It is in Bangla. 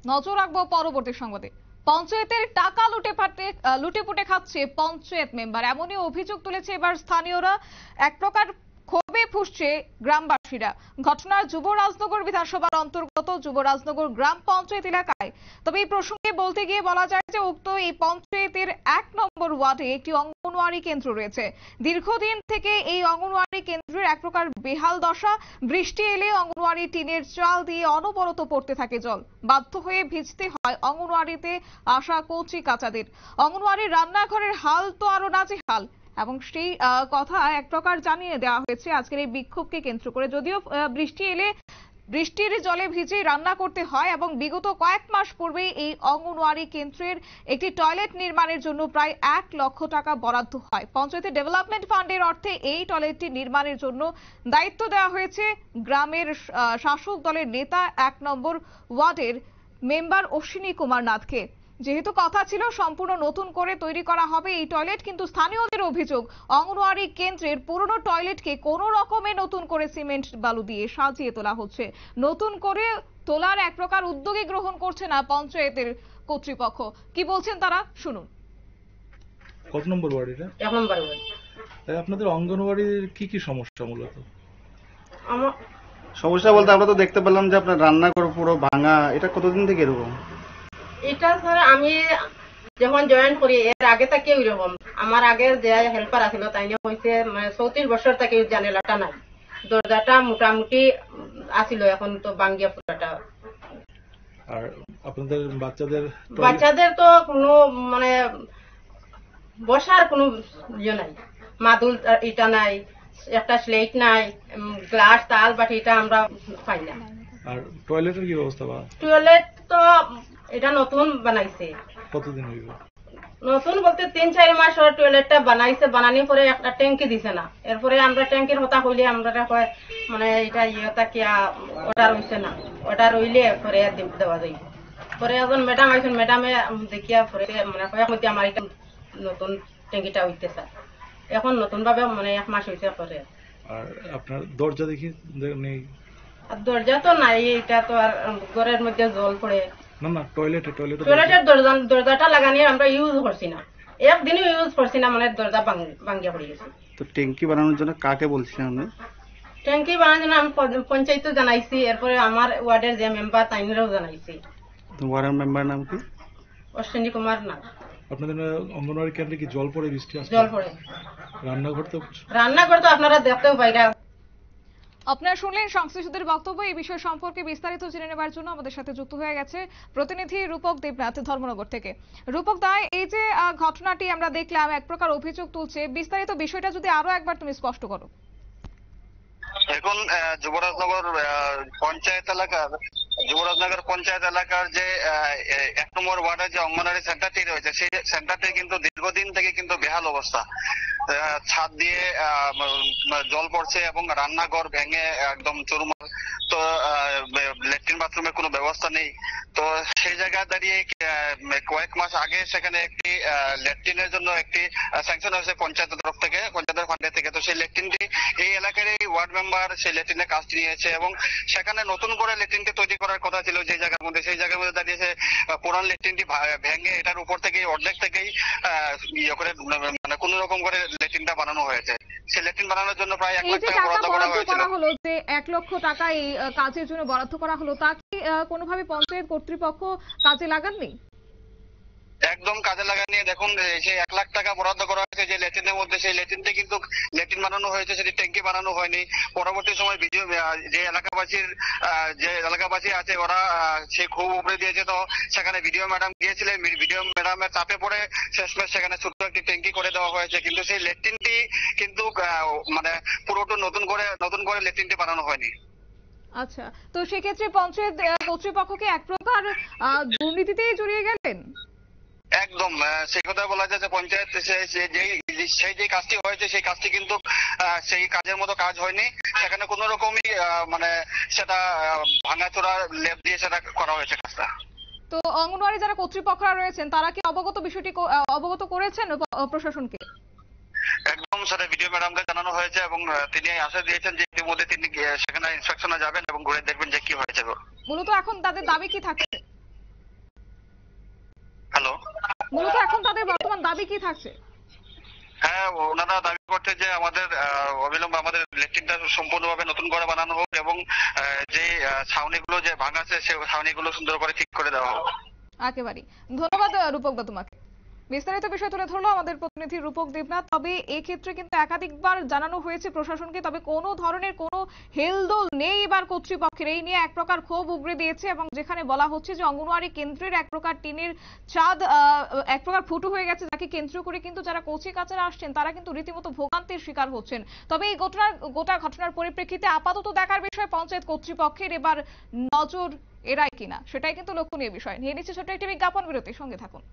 নজর রাখবো পরবর্তী সংবাদে। পঞ্চায়েতের টাকা লুটেপুটে খাচ্ছে পঞ্চায়েত মেম্বার, এমনই অভিযোগ তুলেছে এবার স্থানীয়রা। এক প্রকার ক্ষোভে ফুঁসছে গ্রামবাসীরা। ঘটনা যুবরাজনগর বিধানসভার অন্তর্গত যুবরাজনগর গ্রাম পঞ্চায়েত এলাকায়। তবে এই প্রসঙ্গে বলতে গিয়ে বলা যায় যে উক্ত এই পঞ্চায়েতের 1 নম্বর ওয়ার্ডে একটি অঙ্গনওয়াড়ি কেন্দ্র রয়েছে। দীর্ঘদিন থেকে এই অঙ্গনওয়াড়ি কেন্দ্রের এক প্রকার বেহাল দশা। বৃষ্টি এলে অঙ্গনওয়াড়ি টিনের চাল দিয়ে অনবরত পড়তে থাকে জল। বাধ্য হয়ে ভিজতে হয় অঙ্গনওয়াড়িতে আসা কচি কাচাদের। অঙ্গনওয়াড়ির রান্নাঘরের হাল তো আরো নাজেহাল। এবং সেই কথা এক প্রকার জানিয়ে দেওয়া হয়েছে আজকের এই বিক্ষোভকে কেন্দ্র করে। যদিও বৃষ্টি এলে বৃষ্টির জলে ভিজে রান্না করতে হয় এবং বিগত কয়েক মাস পূর্বে এই অঙ্গনওয়াড়ি কেন্দ্রের একটি টয়লেট নির্মাণের জন্য প্রায় 1 লক্ষ টাকা বরাদ্দ হয়। পঞ্চায়েতের ডেভেলপমেন্ট ফান্ডের অর্থে এই টয়লেটটি নির্মাণের জন্য দায়িত্ব দেওয়া হয়েছে গ্রামের শাসক দলের নেতা 1 নম্বর ওয়ার্ডের মেম্বার অশ্বিনী কুমার নাথকে। যেহেতু কথা ছিল সম্পূর্ণ নতুন করে তৈরি করা হবে এই টয়লেট, কিন্তু স্থানীয়দের অভিযোগ অঙ্গনওয়াড়ি কেন্দ্রের পুরনো টয়লেটকে কোনো রকমে নতুন করে সিমেন্ট বালু দিয়ে সাজিয়ে তোলা হচ্ছে। নতুন করে তোলার এক প্রকার উদ্যোগই গ্রহণ করছে না পঞ্চায়েতের কর্তৃপক্ষ। কি বলছেন তারা, শুনুন। কত নম্বর ওয়ার্ড এটা? 1 নম্বর ওয়ার্ড। তাই আপনাদের অঙ্গনওয়াড়ির কি সমস্যা মূলত? সমস্যা বলতে আমরা তো দেখতে পেলাম যে আপনার রান্নাঘর পুরো ভাঙা। এটা কতদিন থেকে এরকম? এটা স্যার আমি যখন জয়েন করি এর আগে থেকে এরকম। আমার আগের যে হেল্পার আছিল তাই হয়েছে 34 বছর থেকে জানালাটা নাই, দরজাটা মোটামুটি আছিল, এখন তো ভাঙ্গিয়া পুরাটা। আর আপনাদের বাচ্চাদের তো কোনো বসার কোনো ইয়ে নাই, মাদুল এটা নাই, একটা স্লেট নাই, গ্লাস তাল বাটি এটা আমরা পাই না। আর টয়লেটের কি অবস্থা? টয়লেট তো এটা নতুন বানাইছে। কতদিন হইব? নতুন বলতে 3-4 মাস ওর টয়লেটটা বানাইছে। বানানোর পরে একটা ট্যাঙ্কি দিছে না। এরপরে আমরা ট্যাঙ্কির কথা কইলে আমরা এটা ইয়েটা কি অর্ডার হইছে না, অর্ডার হইলে পরে দেওয়া যাইব। পরে এখন ম্যাডাম আইছেন, ম্যাডামে দেখিয়া পরে কয়েক মধ্যে আমার এটা নতুন ট্যাঙ্কিটা হইতেছে। এখন নতুন ভাবে 1 মাস হইছে পরে। আর আপনার দরজা দেখি নেই? দরজা তো নাই, এটা তো আর ঘরের মধ্যে জল পড়ে। না টয়লেটের দরজাটা লাগানি আমরা ইউজ করছি না, একদিনও ইউজ করছি না, দরজা ভাঙ্গিয়া পড়ে গেছে। তো ট্যাঙ্কি বানানোর জন্য কাকে বলছিলেন আপনি? ট্যাঙ্কি বানানোর জন্য আমি পঞ্চায়েত জানাইছি, এরপরে আমার ওয়ার্ডের যে মেম্বার তাইনেরও জানাইছি। ওয়ার্ডের মেম্বার নাম কি? অশ্বিনী কুমার নাথ। আপনাদের অঙ্গনওয়াড়ি কেন্দ্রে কি জল পড়ে? বৃষ্টি আসছে? জল পড়ে। রান্নাঘর তো আপনারা দেখতেও পাইরা। আপনারা শুনলেন সংশ্লিষ্টদের বক্তব্য। এই বিষয় সম্পর্কে বিস্তারিত জেনে নেবার জন্য আমাদের সাথে যুক্ত হয়ে গেছে প্রতিনিধি রূপক দেবনাথ ধর্মনগর থেকে। রূপক দা, এই যে ঘটনাটি আমরা দেখলাম এক প্রকার অভিযোগ তুলছে, বিস্তারিত বিষয়টা যদি আরো একবার তুমি স্পষ্ট করো। এখন যুবরাজনগর পঞ্চায়েত এলাকার যে 1 নম্বর ওয়ার্ডের যে অঙ্গনওয়াড়ি সেন্টারটি রয়েছে সেই সেন্টারটি কিন্তু দীর্ঘদিন থেকে কিন্তু বেহাল অবস্থা। ছাদ দিয়ে জল পড়ছে এবং রান্নাঘর ভেঙে একদম চুরমার। তো ল্যাট্রিন বাথরুমের কোনো ব্যবস্থা নেই। তো সেই জায়গায় দাঁড়িয়ে কয়েক মাস আগে সেখানে একটি ল্যাট্রিনের জন্য একটি স্যাংশন হয়েছে পঞ্চায়েতের তরফ থেকে, পঞ্চায়েতের ফান্ডে থেকে। তো সেই ল্যাট্রিনটি এই এলাকার এই ওয়ার্ড মেম্বার সেই ল্যাট্রিনের কাজ নিয়েছে এবং সেখানে নতুন করে ল্যাট্রিনটি তৈরি করার কথা ছিল যে জায়গার মধ্যে, সেই জায়গার মধ্যে দাঁড়িয়েছে পুরান ল্যাট্রিনটি ভেঙে এটার উপর থেকেই অর্ধেক থেকেই ইয়ে করে কোন রকম করে ল্যাট্রিনটা বানানো হয়েছে। সেই ল্যাট্রিন বানানোর জন্য প্রায় 1 লাখ টাকা বরাদ্দ করা হয়েছিল। যে 1 লক্ষ টাকা এই কাজের জন্য বরাদ্দ করা হলো, তা কি কোনোভাবে পঞ্চায়েত কর্তৃপক্ষ কাজে লাগাননি? একদম কাজে লাগানি। দেখুন সেই 1 লাখ টাকা বরাদ্দ করা হয়েছে যে ল্যাট্রিনের মধ্যে, সেই ল্যাট্রিনটা কিন্তু ল্যাট্রিন বানানো হয়েছে, সেটি ট্যাঙ্কি বানানো হয়নি। পরবর্তী সময় ভিডিও যে এলাকাবাসী আছে ওরা সে খুব উপরে দিয়েছে। তো সেখানে ভিডিও ম্যাডাম গিয়েছিলেন, ভিডিও ম্যাডামের চাপে পড়ে শেষমেশ সেখানে ছোট্ট একটি ট্যাঙ্কি করে দেওয়া হয়েছে। কিন্তু সেই ল্যাট্রিনটি কিন্তু পুরোটা নতুন করে ল্যাট্রিনটি বানানো হয়নি। আচ্ছা, তো সেক্ষেত্রে পঞ্চায়েত কর্তৃপক্ষকে এক প্রকার দুর্নীতিতেই জড়িয়ে গেলেন। একদম সেই কথা বলা যায় যে পঞ্চায়েত সেই যে কাজটি হয়েছে সেই কাজটি কিন্তু সেই কাজের মতো কাজ হয়নি। সেখানে কোন রকমই সেটা ভাঙাচোরা লেপ দিয়ে সেটা করা হয়েছে কাজটা। তো অঙ্গনওয়াড়ি যারা কর্তৃপক্ষরা রয়েছেন তারা কি বিষয়টি অবগত করেছেন প্রশাসনকে? একদম সেটা ভিডিও ম্যাডামকে জানানো হয়েছে এবং তিনি আশ্বাস দিয়েছেন যে ইতিমধ্যে তিনি সেখানে ইন্সপেকশনে যাবেন এবং ঘুরে দেখবেন যে কি হয়েছে। মূলত এখন তাদের দাবি কি থাকছে? মূলত এখন তাদের বর্তমান দাবি কি থাকছে? হ্যাঁ, ওনারা দাবি করছে যে আমাদের অবিলম্বে আমাদের লেট্রিনটা সম্পূর্ণভাবে নতুন করে বানানো হোক এবং যে ছাউনিগুলো যে ভাঙা আছে সেই ছাউনিগুলো সুন্দর করে ঠিক করে দেওয়া হোক। একেবারেই ধন্যবাদ রূপক দা তোমাকে। বিস্তারিত বিষয় তুলে ধরলো আমাদের প্রতিনিধি রূপক দেবনাথ। তবে এই ক্ষেত্রে কিন্তু একাধিকবার জানানো হয়েছে প্রশাসনকে, তবে কোনো ধরনের কোনো হেলদোল নেই এবার কর্তৃপক্ষের। এই নিয়ে এক প্রকার ক্ষোভ উগরে দিয়েছে এবং যেখানে বলা হচ্ছে যে অঙ্গনওয়াড়ি কেন্দ্রের এক প্রকার টিনের ছাদ এক প্রকার ফুটো হয়ে গেছে, যাকে কেন্দ্র করে কিন্তু যারা কচি কাচারা আসছেন তারা কিন্তু রীতিমতো ভোগান্তির শিকার হচ্ছেন। তবে এই গোটা ঘটনার পরিপ্রেক্ষিতে আপাতত দেখার বিষয় পঞ্চায়েত কর্তৃপক্ষের এবার নজর এড়ায় কিনা, সেটাই কিন্তু লক্ষণীয় বিষয়। নিয়ে নিচ্ছে ছোট্ট একটি বিজ্ঞাপন বিরতি, সঙ্গে থাকুন।